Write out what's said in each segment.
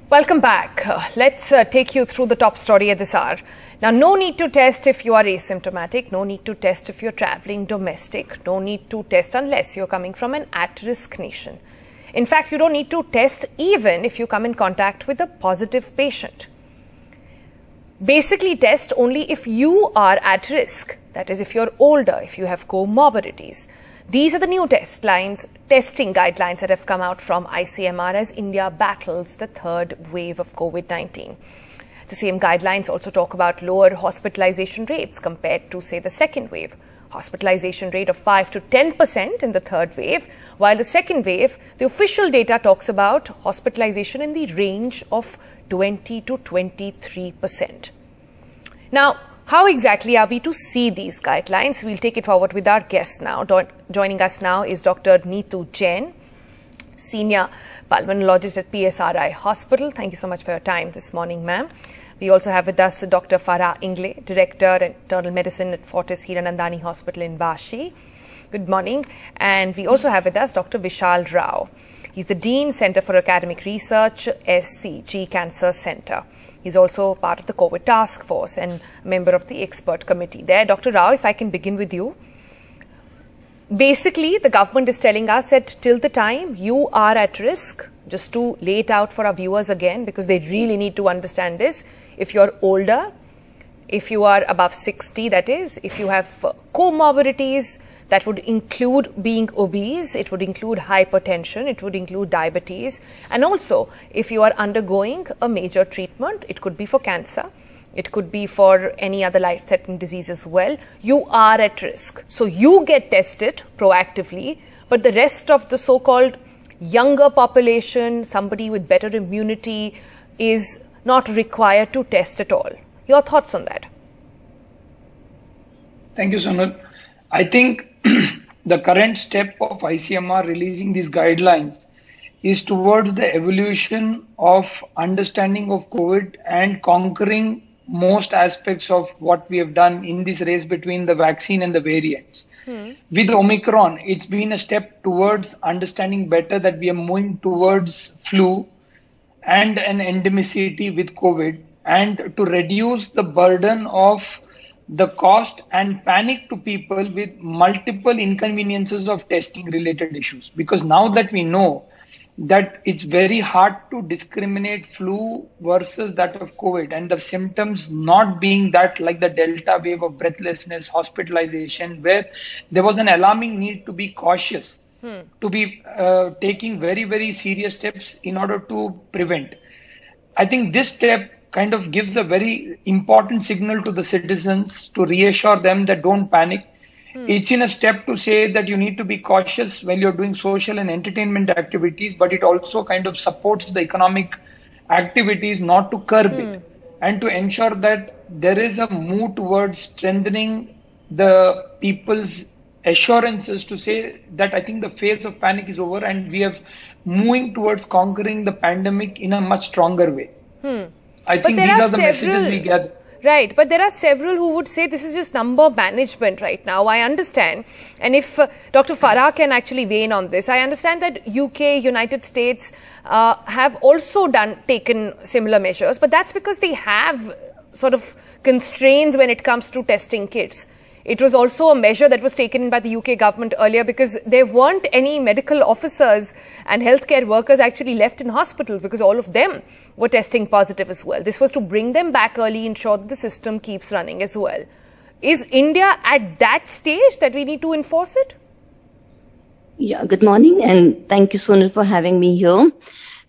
Welcome back. Let's take you through the top story at this hour. Now, no need to test if you are asymptomatic, no need to test if you're traveling domestic, no need to test unless you're coming from an at-risk nation. In fact, you don't need to test even if you come in contact with a positive patient. Basically, test only if you are at risk. That is, if you're older, if you have comorbidities. These are the new testing guidelines that have come out from ICMR as India battles the third wave of Covid-19. The same guidelines also talk about lower hospitalization rates compared to, say, the second wave. Hospitalization rate of 5 to 10% in the third wave, while the second wave, the official data talks about hospitalization in the range of 20 to 23%. Now, how exactly are we to see these guidelines? We'll take it forward with our guest now. Joining us now is Dr. Neetu Jain, Senior Pulmonologist at PSRI Hospital. Thank you so much for your time this morning, ma'am. We also have with us Dr. Farah Ingle, Director of Internal Medicine at Fortis Hiranandani Hospital in Vashi. Good morning. And we also have with us Dr. Vishal Rao. He's the Dean, Center for Academic Research, SCG Cancer Center. He's also part of the COVID task force and a member of the expert committee there. Dr. Rao, if I can begin with you. Basically, the government is telling us that till the time you are at risk, just to lay it out for our viewers again, because they really need to understand this. If you're older, if you are above 60, that is, if you have comorbidities, that would include being obese, it would include hypertension, it would include diabetes. And also, if you are undergoing a major treatment, it could be for cancer, it could be for any other life-threatening disease as well, you are at risk. So you get tested proactively, but the rest of the so-called younger population, somebody with better immunity, is not required to test at all. Your thoughts on that? Thank you, Sonal. I think the current step of ICMR releasing these guidelines is towards the evolution of understanding of COVID and conquering most aspects of what we have done in this race between the vaccine and the variants. With Omicron, it's been a step towards understanding better that we are moving towards flu and an endemicity with COVID, and to reduce the burden of the cost and panic to people with multiple inconveniences of testing related issues. Because now that we know that it's very hard to discriminate flu versus that of COVID, and the symptoms not being that like the Delta wave of breathlessness, hospitalization, where there was an alarming need to be cautious, to be taking very, very serious steps in order to prevent. I think this step kind of gives a very important signal to the citizens to reassure them that don't panic. It's in a step to say that you need to be cautious when you're doing social and entertainment activities, but it also kind of supports the economic activities not to curb it, and to ensure that there is a move towards strengthening the people's assurances to say that I think the phase of panic is over and we are moving towards conquering the pandemic in a much stronger way. I think these are the messages we get. Right, but there are several who would say this is just number management right now. I understand. And if Dr. Farah can actually weigh in on this, I understand that UK, United States have also taken similar measures, but that's because they have sort of constraints when it comes to testing kits. It was also a measure that was taken by the UK government earlier because there weren't any medical officers and healthcare workers actually left in hospitals because all of them were testing positive as well. This was to bring them back early, ensure that the system keeps running as well. Is India at that stage that we need to enforce it? Yeah, good morning and thank you, Sonal, for having me here.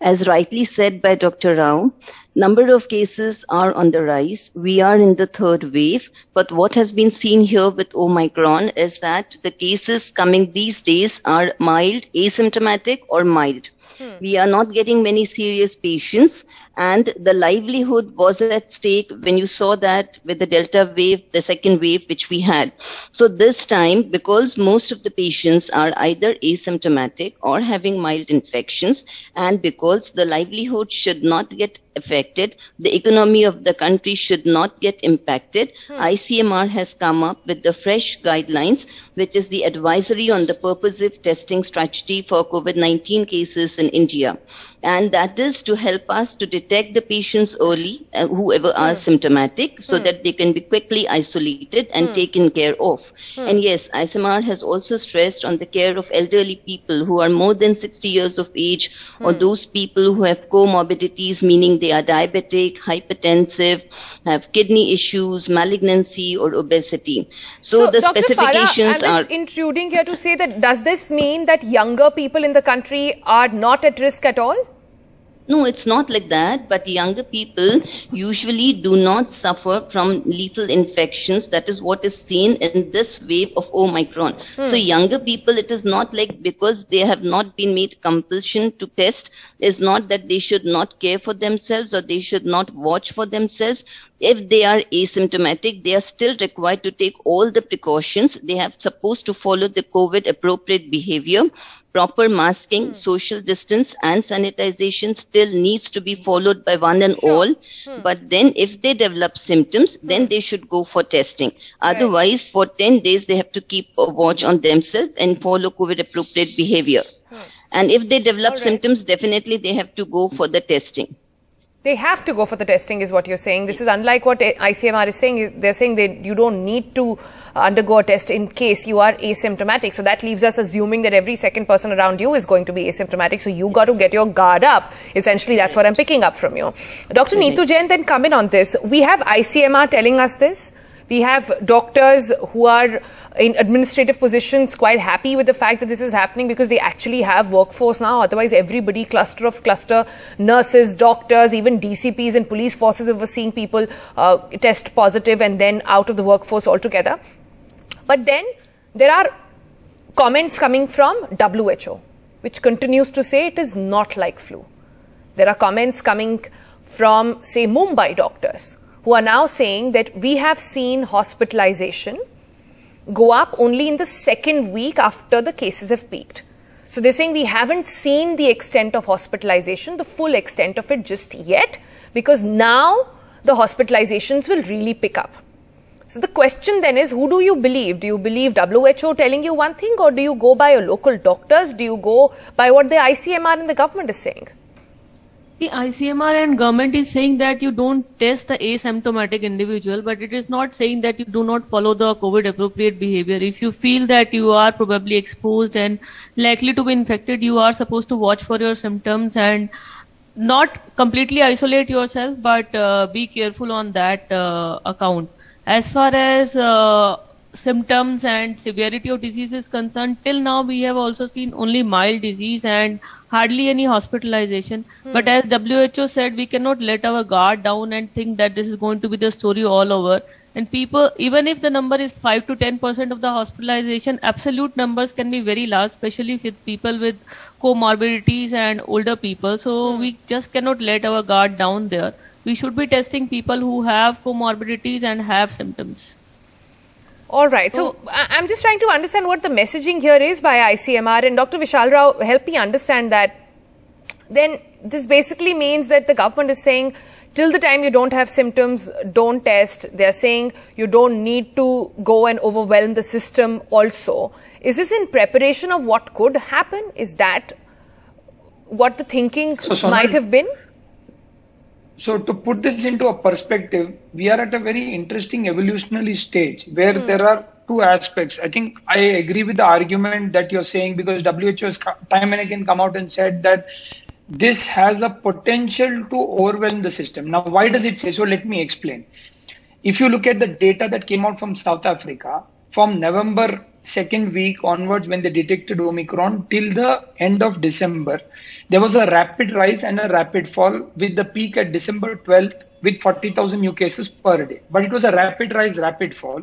As rightly said by Dr. Rao, number of cases are on the rise. We are in the third wave, but what has been seen here with Omicron is that the cases coming these days are mild, asymptomatic or mild. We are not getting many serious patients, and the livelihood was at stake when you saw that with the Delta wave, the second wave which we had. So this time, because most of the patients are either asymptomatic or having mild infections, and because the livelihood should not get affected. The economy of the country should not get impacted. ICMR has come up with the fresh guidelines, which is the advisory on the purposive testing strategy for COVID-19 cases in India. And that is to help us to detect the patients early, whoever are symptomatic, so that they can be quickly isolated and taken care of. And yes, ICMR has also stressed on the care of elderly people who are more than 60 years of age, or those people who have comorbidities, meaning they are diabetic, hypertensive, have kidney issues, malignancy, or obesity. So the Dr. specifications Farah, I'm just intruding here to say that does this mean that younger people in the country are not at risk at all? No, it's not like that, but younger people usually do not suffer from lethal infections. That is what is seen in this wave of Omicron. So younger people, it is not like because they have not been made compulsion to test, it's not that they should not care for themselves or they should not watch for themselves. If they are asymptomatic, they are still required to take all the precautions. They have supposed to follow the COVID appropriate behavior. Proper masking, social distance and sanitization still needs to be followed by one and all. But then if they develop symptoms, then they should go for testing. Otherwise, for 10 days, they have to keep a watch on themselves and follow COVID appropriate behavior. And if they develop symptoms, definitely they have to go for the testing. They have to go for the testing is what you're saying. This is unlike what ICMR is saying. They're saying that you don't need to undergo a test in case you are asymptomatic. So that leaves us assuming that every second person around you is going to be asymptomatic. So you got to get your guard up. Essentially, that's what I'm picking up from you. Dr. Neetu Jain, then come in on this. We have ICMR telling us this. We have doctors who are in administrative positions quite happy with the fact that this is happening because they actually have workforce now. Otherwise, everybody, cluster, nurses, doctors, even DCPs and police forces were seeing people test positive and then out of the workforce altogether. But then there are comments coming from WHO, which continues to say it is not like flu. There are comments coming from, say, Mumbai doctors, who are now saying that we have seen hospitalization go up only in the second week after the cases have peaked. So they're saying we haven't seen the extent of hospitalization, the full extent of it just yet, because now the hospitalizations will really pick up. So the question then is, who do you believe? Do you believe WHO telling you one thing, or do you go by your local doctors? Do you go by what the ICMR and the government is saying? The ICMR and government is saying that you don't test the asymptomatic individual, but it is not saying that you do not follow the COVID appropriate behavior. If you feel that you are probably exposed and likely to be infected, you are supposed to watch for your symptoms and not completely isolate yourself, but be careful on that account. As far as symptoms and severity of disease is concerned, till now we have also seen only mild disease and hardly any hospitalization. But as WHO said, we cannot let our guard down and think that this is going to be the story all over. And people, even if the number is 5 to 10% of the hospitalization, absolute numbers can be very large, especially with people with comorbidities and older people. So we just cannot let our guard down there. We should be testing people who have comorbidities and have symptoms. All right. So I'm just trying to understand what the messaging here is by ICMR. And Dr. Vishal Rao, help me understand that. Then this basically means that the government is saying, till the time you don't have symptoms, don't test. They're saying you don't need to go and overwhelm the system also. Is this in preparation of what could happen? Is that what the thinking might have been? So to put this into a perspective, we are at a very interesting evolutionary stage where there are two aspects. I think I agree with the argument that you're saying, because WHO has time and again come out and said that this has a potential to overwhelm the system. Now, why does it say so? Let me explain. If you look at the data that came out from South Africa, from November 2nd week onwards, when they detected Omicron, till the end of December, there was a rapid rise and a rapid fall, with the peak at December 12th with 40,000 new cases per day. But it was a rapid rise, rapid fall.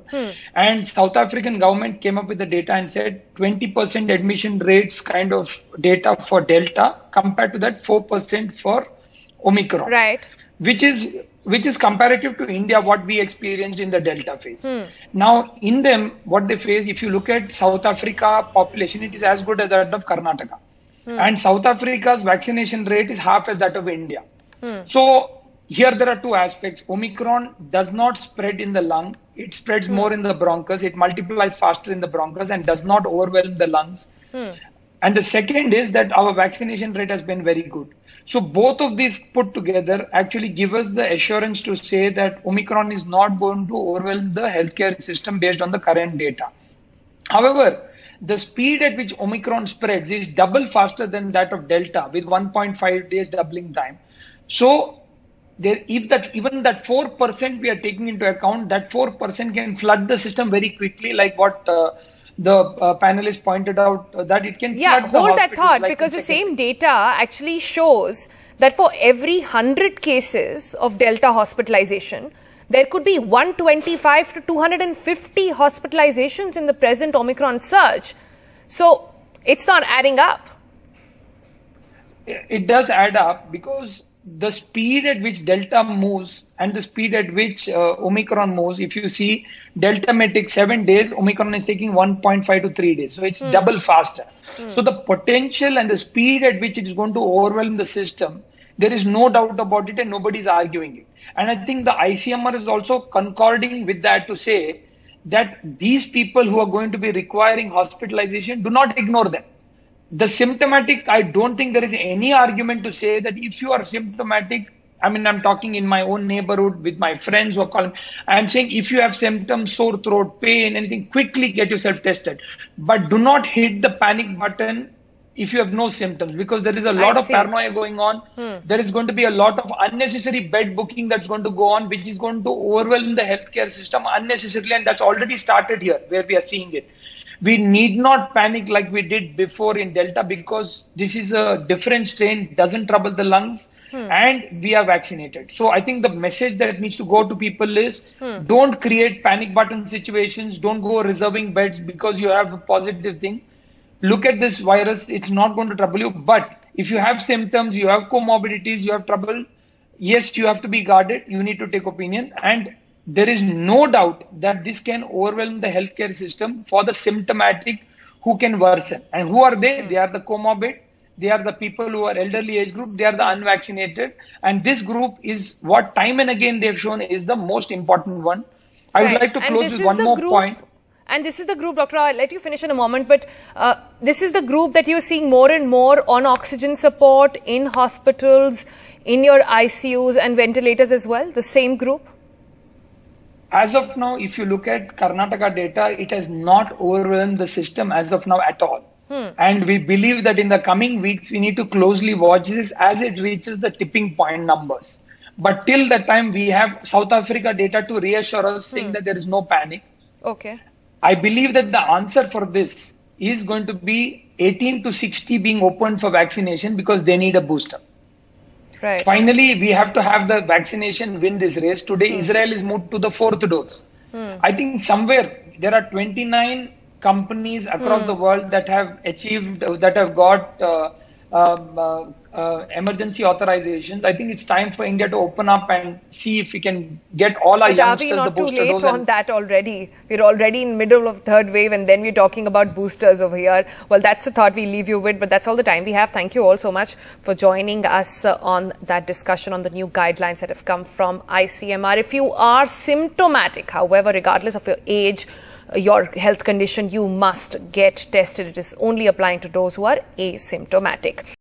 And South African government came up with the data and said 20% admission rates kind of data for Delta compared to that 4% for Omicron. Right. Which is comparative to India, what we experienced in the Delta phase. Now, in them, what they face, if you look at South Africa population, it is as good as that of Karnataka. And South Africa's vaccination rate is half as that of India. So here there are two aspects. Omicron does not spread in the lung. It spreads more in the bronchus. It multiplies faster in the bronchus and does not overwhelm the lungs. And the second is that our vaccination rate has been very good. So both of these put together actually give us the assurance to say that Omicron is not going to overwhelm the healthcare system based on the current data. However, the speed at which Omicron spreads is double faster than that of Delta with 1.5 days doubling time. So even that 4% we are taking into account, that 4% can flood the system very quickly, like what the panelists pointed out, that it can flood the hold that hospitals thought, like because the same data actually shows that for every 100 cases of Delta hospitalization, there could be 125 to 250 hospitalizations in the present Omicron surge. So it's not adding up. It does add up, because the speed at which Delta moves and the speed at which Omicron moves, if you see, Delta may take 7 days, Omicron is taking 1.5 to 3 days. So it's double faster. So the potential and the speed at which it is going to overwhelm the system, there is no doubt about it and nobody is arguing it. And I think the ICMR is also concording with that to say that these people who are going to be requiring hospitalization, do not ignore them. The symptomatic, I don't think there is any argument to say that if you are symptomatic, I mean, I'm talking in my own neighborhood with my friends who are calling, I'm saying if you have symptoms, sore throat, pain, anything, quickly get yourself tested. But do not hit the panic button if you have no symptoms, because there is a lot of paranoia going on. There is going to be a lot of unnecessary bed booking that's going to go on, which is going to overwhelm the healthcare system unnecessarily. And that's already started here where we are seeing it. We need not panic like we did before in Delta, because this is a different strain, doesn't trouble the lungs, and we are vaccinated. So I think the message that needs to go to people is don't create panic button situations. Don't go reserving beds because you have a positive thing. Look at this virus. It's not going to trouble you. But if you have symptoms, you have comorbidities, you have trouble, yes, you have to be guarded. You need to take opinion. And there is no doubt that this can overwhelm the healthcare system for the symptomatic who can worsen. And who are they? They are the comorbid. They are the people who are elderly age group. They are the unvaccinated. And this group is what time and again they've shown is the most important one. I would like to close with one more point. And this is the group, Doctor, I'll let you finish in a moment, but this is the group that you're seeing more and more on oxygen support in hospitals, in your ICUs and ventilators as well, the same group? As of now, if you look at Karnataka data, it has not overwhelmed the system as of now at all. And we believe that in the coming weeks, we need to closely watch this as it reaches the tipping point numbers. But till that time, we have South Africa data to reassure us, saying that there is no panic. Okay. I believe that the answer for this is going to be 18 to 60 being opened for vaccination, because they need a booster. Right. Finally, we have to have the vaccination win this race. Today, Israel is moved to the 4th dose. I think somewhere there are 29 companies across the world that have achieved, that have got emergency authorizations. I think it's time for India to open up and see if we can get all our youngsters the booster dose. Are we not too late on that already? We're already in middle of third wave and then we're talking about boosters over here. Well, that's a thought we leave you with, but that's all the time we have. Thank you all so much for joining us on that discussion on the new guidelines that have come from ICMR. If you are symptomatic, however, regardless of your age, your health condition, you must get tested. It is only applying to those who are asymptomatic.